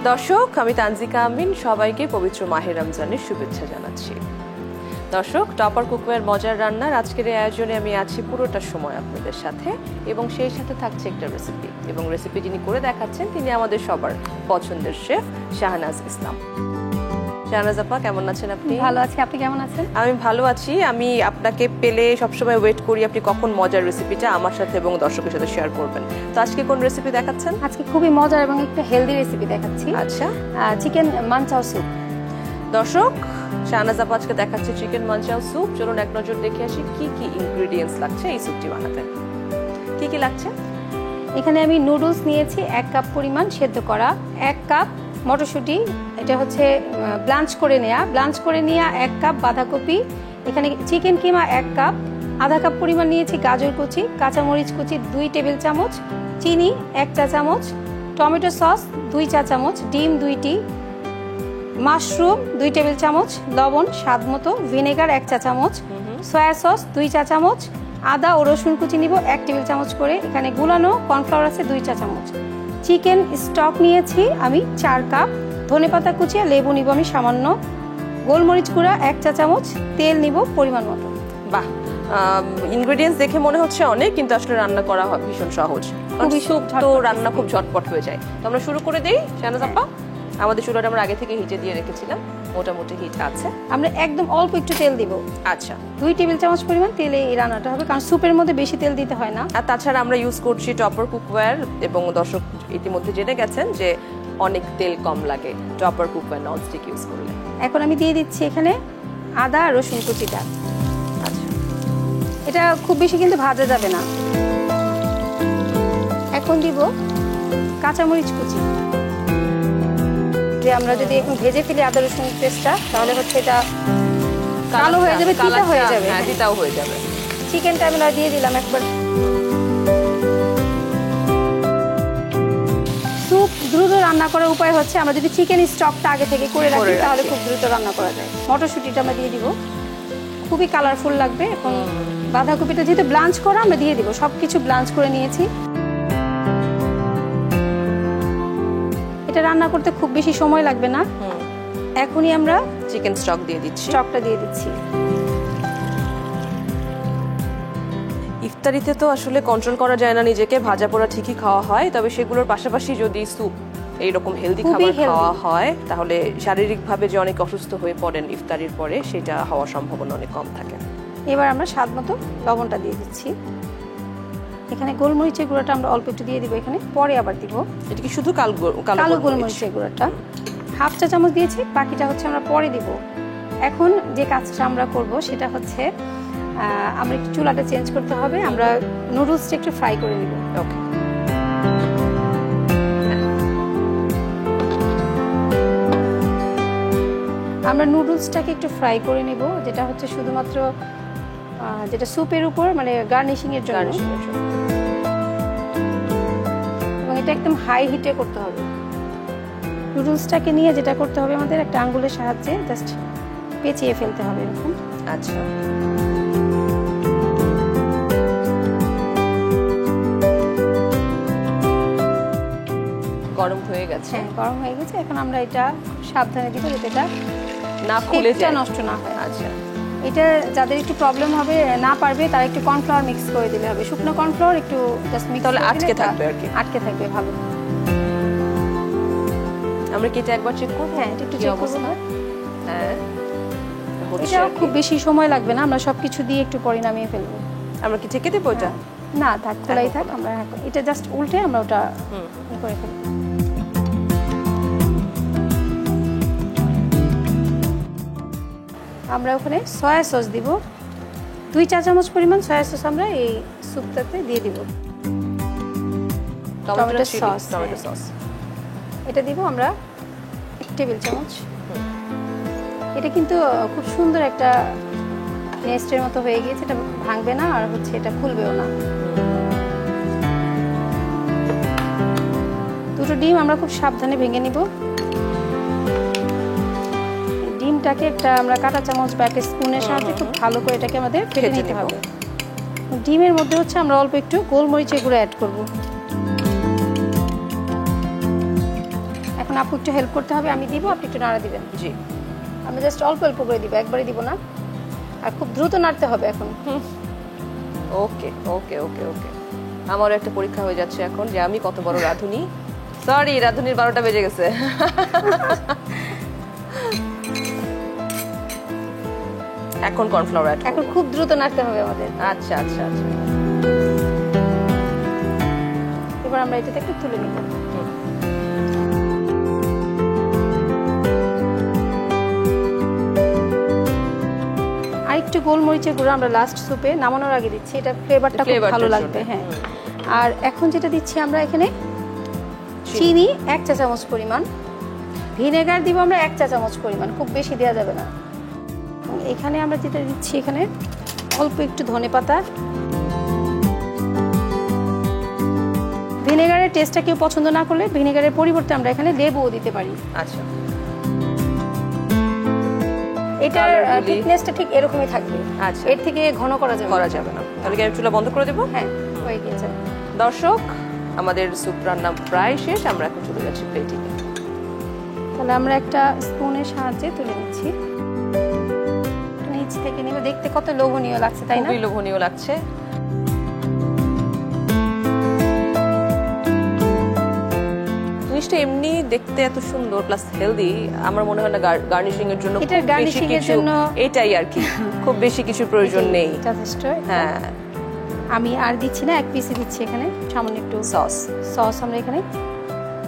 দর্শক, আমি তানজিকা আমিন সবাইকে পবিত্র মাহে রমজানের শুভেচ্ছা জানাচ্ছি। দর্শক, টপার কুকওয়্যার মজার রান্নার আজকের এই আয়োজনে আমি আছি পুরোটা সময় আপনাদের সাথে, এবং সেই সাথে থাকছে একটা রেসিপি, এবং রেসিপি যিনি করে দেখাচ্ছেন তিনি আমাদের সবার পছন্দের শেফ শাহনাজ ইসলাম। শাহনাজ আপা, কেমন আছেন আপনি? ভালো আছি, আপনি কেমন আছেন? আমি ভালো আছি। আমি আপনাকে পেলে সবসময় ওয়েট করি আপনি কখন মজার রেসিপিটা আমার সাথে এবং দর্শকের সাথে শেয়ার করবেন। তো আজকে কোন রেসিপি দেখাচ্ছেন? আজকে খুবই মজার এবং একটা হেলদি রেসিপি দেখাচ্ছি। আচ্ছা, চিকেন মানচাও স্যুপ। দর্শক, শাহনাজ আপা আজকে দেখাচ্ছে চিকেন মানচাও স্যুপ। চলুন এক নজর দেখে আসি কি কি ইনগ্রেডিয়েন্টস লাগছে এই স্যুপটি বানাতে। কি কি লাগছে? এখানে আমি নুডলস নিয়েছি 1 কাপ পরিমাণ সেদ্ধ করা, 1 কাপ মটরশুঁটি, এটা হচ্ছে ব্লাঞ্চ করে নেওয়া 1 কাপ বাঁধাকপি, এখানে চিকেন কিমা 1 কাপ, আধা কাপ পরিমাণ নিয়েছি গাজর কুচি, কাঁচামরিচ কুচি 2 টেবিল চামচ, চিনি 1 চা চামচ, টমেটো সস 2 চা চামচ, ডিম 2টি, মাশরুম 2 টেবিল চামচ, লবণ স্বাদ মতো, ভিনেগার 1 চা চামচ, সয়া সস 2 চা চামচ, আদা ও রসুন কুচি নিব 1 টেবিল চামচ করে, এখানে গুলানো কর্নফ্লাওয়ার আছে 2 চা চামচ, চিকেন স্টক নিয়েছি আমি 4 কাপ, ধনেপাতা কুচি আর লেবু নিব আমি সামান্য, গোলমরিচ গুঁড়া 1 চা চামচ, তেল নিব পরিমাণ মতো। বাহ, ইনগ্রেডিয়েন্টস দেখে মনে হচ্ছে অনেক, কিন্তু আসলে রান্না করা ভীষণ সহজ। স্যুপ তো রান্না খুব ঝটপট হয়ে যায়। তো আমরা শুরু করে দেই শাহনাজ আপা। আমাদের চুলাটা আমরা আগে থেকে হিটে দিয়ে রেখেছিলাম, মোটামুটি হিট আছে। আমরা একদম অল্প একটু তেল দিব। আচ্ছা, 2 টেবিল চামচ পরিমাণ তেলে এই রান্নাটা হবে, কারণ স্যুপের মধ্যে বেশি তেল দিতে হয় না। আর তাছাড়া আমরা ইউজ করছি টপার কুকওয়্যার, এবং দর্শক ইতিমধ্যে জেনে গেছেন যে অনেক তেল কম লাগে টপার কুকওয়্যার ননস্টিক ইউজ করলে। এখন আমি দিয়ে দিচ্ছি এখানে আদা রসুন কুচিটা। আচ্ছা, এটা খুব বেশি কিন্তু ভাজা যাবে না। এখন দিব কাঁচামরিচ কুচি। যে আমরা যদি এখন ভেজে ফেলি আদা রসুন পেস্টটা, তাহলে হচ্ছে এটা কালো হয়ে যাবে, তিতা হয়ে যাবে। হ্যাঁ, তিতাও হয়ে যাবে। চিকেনটা আমরা দিয়ে দিলাম একবার। স্যুপ দ্রুত রান্না করার উপায় হচ্ছে আমরা যদি চিকেন স্টকটা আগে থেকে করে রাখি তাহলে খুব দ্রুত রান্না করা যায়। মটরশুঁটিটা আমরা দিয়ে দিব, খুবই কালারফুল লাগবে। এবং বাঁধাকপিটা যেহেতু ব্লাঞ্চ করা আমরা দিয়ে দিব, সবকিছু ব্লাঞ্চ করে নিয়েছি। এটা রান্না করতে খুব বেশি সময় লাগবে না। এখনই আমরা চিকেন স্টক দিয়ে দিচ্ছি। স্টকটা দিয়ে দিচ্ছি। ইফতারিতে তো আসলে কন্ট্রোল করা যায় না নিজেকে, ভাজা পোড়া ঠিকই খাওয়া হয়, তবে সেগুলোর পাশাপাশি যদি স্যুপ এইরকম হেলদি খাবার খাওয়া হয় তাহলে শারীরিকভাবে যে অনেক অসুস্থ হয়ে পড়েন ইফতারির পরে, সেটা হওয়ার সম্ভাবনা অনেক কম থাকে। এবার আমরা স্বাদ মতো লবণটা দিয়ে দিচ্ছি। এখানে গোলমরিচের গুঁড়াটা আমরা অল্প একটু দিয়ে দিব, এখানে পরে আবার দিব। এটা কি শুধু কালো গোলমরিচের গুঁড়াটা 1/2 চা চামচ দিয়েছি, বাকিটা হচ্ছে আমরা পরে দিব। এখন যে কাজটা আমরা করব সেটা হচ্ছে আমরা একটু চুলাটা চেঞ্জ করতে হবে। আমরা নুডলসটা একটু ফ্রাই করে নিব। ওকে, আমরা নুডলসটাকে একটু ফ্রাই করে নিব, যেটা হচ্ছে শুধুমাত্র যেটা স্যুপের উপর মানে গার্নিশিং এর জন্য। এবং এটা একদম হাই হিটে করতে হবে। নুডলসটাকে নিয়ে যেটা করতে হবে আমাদের, একটা আঙ্গুলের সাহায্যে জাস্ট পেঁচিয়ে ফেলতে হবে এরকম। আচ্ছা, গরম হয়ে গেছে। হ্যাঁ, গরম হয়ে গেছে। এখন আমরা এটা সাবধানে দিব যাতে এটা না খুলে যায়, নষ্ট না হয়। আচ্ছা, এটা যাদের একটু প্রবলেম হবে না পারবে তারা একটু কর্নফ্লাওয়ার মিক্স করে দিলে হবে। শুকনো কর্নফ্লাওয়ার একটু জাস্ট মিক্স তাহলে আটকে থাকবে আর কি, আটকে থাকবে ভালো। আমরা কি এটা একবার চেক করব? হ্যাঁ, এটা একটু চেক করব না। হ্যাঁ, এটা খুব বেশি সময় লাগবে না, আমরা সবকিছু দিয়ে একটু পরে নামিয়ে ফেলবো। আমরা কি ঢেকে দেবো এটা? না, থাক, খোলাই থাক। আমরা এটা জাস্ট উল্টে আমরা ওটা করে ফেলবো। আমরা ওখানে সয়া সস দিব 2 চা চামচ পরিমাণ। সয়া সস আমরা এই স্যুপটাতে দিয়ে দিব। টমেটো সস এটা দিব আমরা 1 টেবিল চামচ। এটা কিন্তু খুব সুন্দর একটা নেস্টের মতো হয়ে গিয়েছে, এটা ভাঙবে না আর হচ্ছে এটা খুলবেও না। 2টো ডিম আমরা খুব সাবধানে ভেঙে নিব। ডিমটাকে একটা আমরা কাঁটা চামচ বা একটা স্পুনের সাহায্যে খুব ভালো করে এটাকে আমাদের ফেটে নিতে হবে। ডিমের মধ্যে হচ্ছে আমরা অল্প একটু গোলমরিচের গুঁড়ো অ্যাড করব। এখন আপু একটু হেল্প করতে হবে, আমি দিব, আপনি একটু নাড়া দিবেন। জি, আমি জাস্ট অল্প অল্প করে দিব, একবারে দিব না। আর খুব দ্রুত নাড়তে হবে এখন। ওকে ওকে ওকে ওকে। আমারও একটা পরীক্ষা হয়ে যাচ্ছে এখন যে আমি কত বড় রাঁধুনি। সরি, রাঁধুনির 12টা বেজে গেছে। এখন কর্নফ্লাওয়ার অ্যাড এখন খুব দ্রুত নাড়তে হবে আমাদের। আচ্ছা আচ্ছা আচ্ছা। এবার আমরা এটা থেকে তুলে নিব। আর একটু গোলমরিচের গুঁড়ো আমরা লাস্ট সুপে নামানোর আগে দিচ্ছি, এটা ফ্লেভারটা খুব ভালো লাগবে। হ্যাঁ, আর এখন যেটা দিচ্ছি আমরা এখানে চিনি 1 চা চামচ পরিমাণ, ভিনেগার দিব আমরা 1 চা চামচ পরিমাণ, খুব বেশি দেওয়া যাবে না। এখানে আমরা যেটা দিচ্ছি এখানে অল্প একটু ধনেপাতা। ভিনেগারের টেস্টটা কেউ পছন্দ না করলে ভিনেগারের পরিবর্তে আমরা এখানে লেবুও দিতে পারি। আচ্ছা, এটার থিকনেসটা ঠিক এরকমই থাকবে। আচ্ছা, এর থেকে ঘন করা যাবে না। তাহলে কি আমি চুলা বন্ধ করে দেব? হ্যাঁ, হয়ে গিয়েছে। দর্শক, আমাদের স্যুপ রান্না প্রায় শেষ, আমরা এখন চলে যাচ্ছি প্লেটিং এ। তাহলে আমরা একটা স্পুনের সাহায্যে তুলে নিচ্ছি। নিচ থেকে নিব, দেখতে কত লোভনীয় লাগছে তাই না? খুবই লোভনীয় লাগছে। জিনিসটা এমনি দেখতে এত সুন্দর প্লাস হেলদি, আমার মনে হয় না গার্নিশিং এর জন্য এটা গার্নিশিং এর জন্য এটাই আর কি, খুব বেশি কিছু প্রয়োজন নেই। যথেষ্ট। হ্যাঁ, আমি আর দিচ্ছি না, 1 পিসই দিচ্ছি এখানে। সামান্য একটু সস আমরা এখানে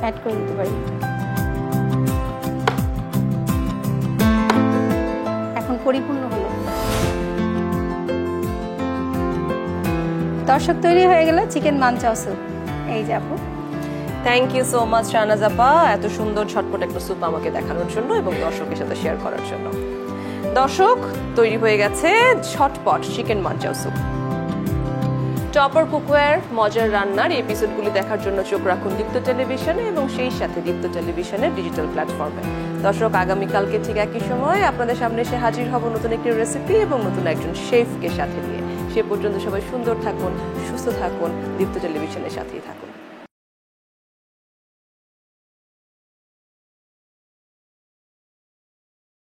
অ্যাড করে দিতে পারি। এখন পরিপূর্ণ হলো। দর্শক, তৈরি হয়ে গেল চিকেন মানচাও স্যুপ। এই যে আপু, thank you so much Shahnaz আপা, এত সুন্দর ঝটপট একটা স্যুপ আমাকে দেখানোর জন্য এবং দর্শকের সাথে শেয়ার করার জন্য। দর্শক, তৈরি হয়ে গেছে ঝটপট chicken manchow soup. Topper cookware মজার রান্নার এপিসোডগুলি দেখার জন্য চোখ রাখুন দীপ্ত টেলিভিশনে এবং সেই সাথে দীপ্ত টেলিভিশনের ডিজিটাল প্ল্যাটফর্মে। দর্শক, আগামীকালকে ঠিক একই সময় আপনাদের সামনে এসে হাজির হব নতুন একটি রেসিপি এবং নতুন একজন শেফকে সাথে নিয়ে। সে পর্যন্ত সবাই সুন্দর থাকুন, সুস্থ থাকুন, দীপ্ত টেলিভিশনের সাথেই থাকুন।